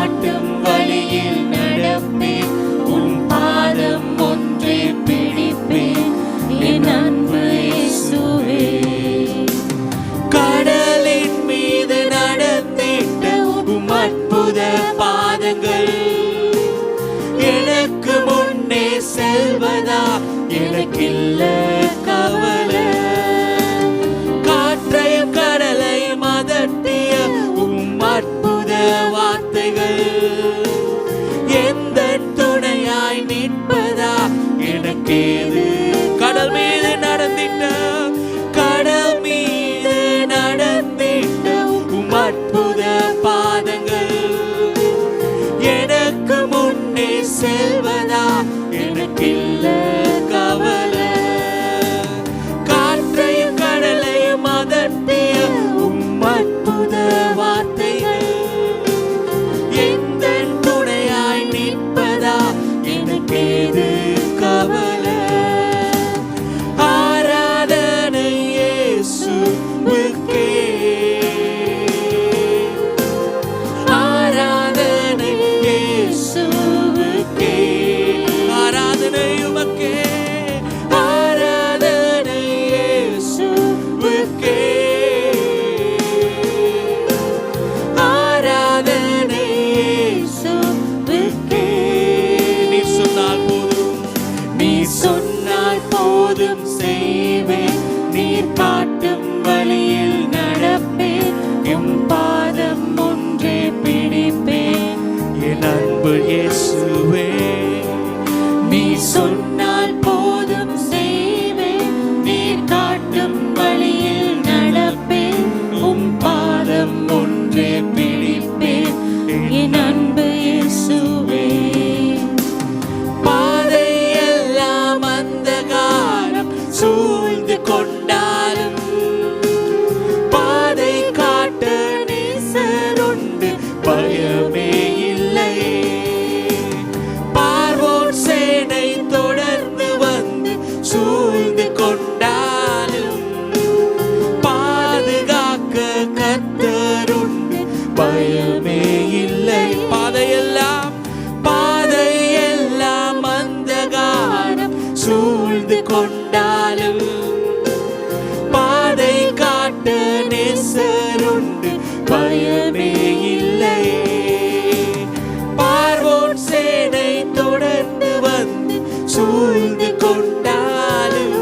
காட்டும் வழியில் நடப்பேன், உன் பாதம் ஒன்றே பிடிப்பேன் என் அன்பு இயேசுவே. கடலின் மீது நடந்திட்ட உம் அற்புத பாதங்கள் எனக்கு முன்னே செல்வதா எனக்கில்ல கவலை. காற்றையும் கடலையும் அதட்டிய உம் அற்புத வார்த்தைகள் எந்த துணையாய் நிற்பதா எனக்கேது. கடல் மீது நடந்திட்ட உம் அற்புத பாதங்கள் எனக்கு முன்னே செல்வதா எனக்கில்ல கவலை. காற்றையும் கடலையும் அதட்டிய உம் அற்புத வார்த்தைகள் எந்த துணையாய் நிற்பதா எனக்கேது கவலை. ஆராதனை இயேசுவுக்கே, ஆராதனை இயேசுவுக்கே, ஆராதனை உமக்கே, ஆராதனை இயேசுவுக்கே, ஆராதனை இயேசுவுக்கே. நீ சொன்னால் போதும், நீ சொன்னால் போதும் செய்வேன், நீர் காட்டும் வழியில் நடப்பேன், எம் பாதம் ஒன்றே பிடிப்பேன் என் அன்பு இயேசுவே. நீ சொன்னால் போதும் செய்வேன், நீர் காட்டும் வழியில் நடப்பேன், உம் பாதம் ஒன்றே பிடிப்பேன் என் அன்பு இயேசுவே. பாதையெல்லாம் அந்தகாரம் சூழ்ந்து கொண்டாலும் பாதை காட்ட நேசருண்டு பயமே இல்லை. பார்வோன் சேனை தொடர்ந்து வந்து சூழ்ந்து கொண்டாலும் பாதுகாக்க கர்த்தருண்டு பயமே இல்லை. பாதையெல்லாம் அந்தகாரம் சூழ்ந்து கொண்டாலும் பாதை காட்ட நேசருண்டு பயமே இல்லை. பார்வோன் சேனை தொடர்ந்து வந்து சூழ்ந்து கொண்டாலும்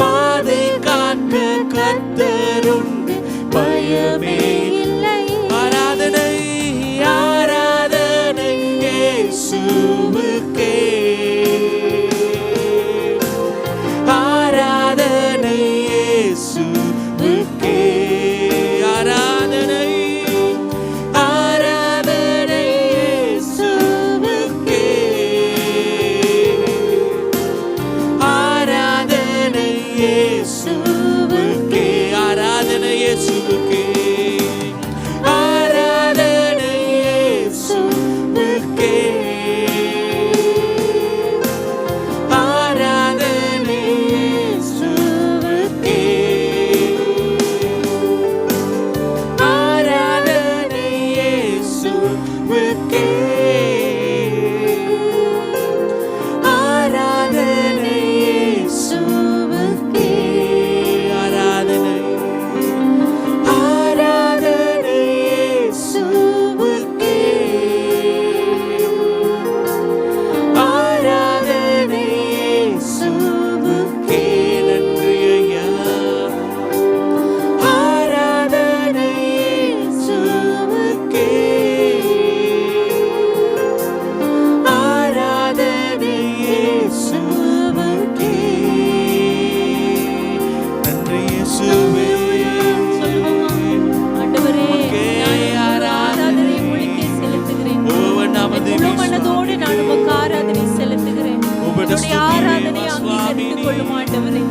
பாதை காட்ட கர்த்தருண்டு பயமே இல்லை. ஆராதனை ஆராதனை இயேசுவுக்கே, ஆராதனை இயேசுவுக்கே, ஆராதனை ஆராதனை இயேசுவுக்கே, ஆராதனை இயேசுவுக்கே, ஆராதனை இயேசுவுக்கே, ஆராதனை இயேசுவுக்கே, ஆராதனை இயேசுவுக்கே, ஆராதனை இயேசுவுக்கே, ஆராதனை இயேசுவுக்கே, ஆராதனை ஆராதனை இயேசுவுக்கே, ஆராதனை இயேசுவுக்கே. நன்றி ஐயா. ஆராதனை இயேசுவுக்கே, ஆராதனை இயேசுவுக்கே. நன்றி இயேசுவே. ஆண்டவரே, உமக்கே ஆராதனை உமக்கே செலுத்துகிறேன். முழு மனதோடு நான் உமக்கு ஆராதனை செலுத்துகிறேன். என்னுடைய ஆராதனை அங்கீகரித்துக் கொள்ளும் ஆண்டவரே.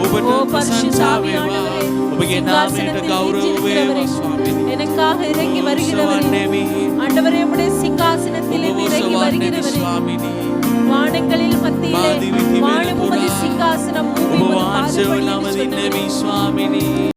ஓ பரிசுத்த ஆவியானவரே, சிங்காசனத்தில் வீற்றிருக்கிறவரே, எனக்காக இறங்கி வருகிறவரே, ஆண்டவரே உம்முடைய சிங்காசனத்திலே இறங்கி வருகிறவரே, வானங்களில் மத்தியிலே வானம் உமது சிங்காசனம், பூமி உமது பாதபடி என்று சொன்னவரே.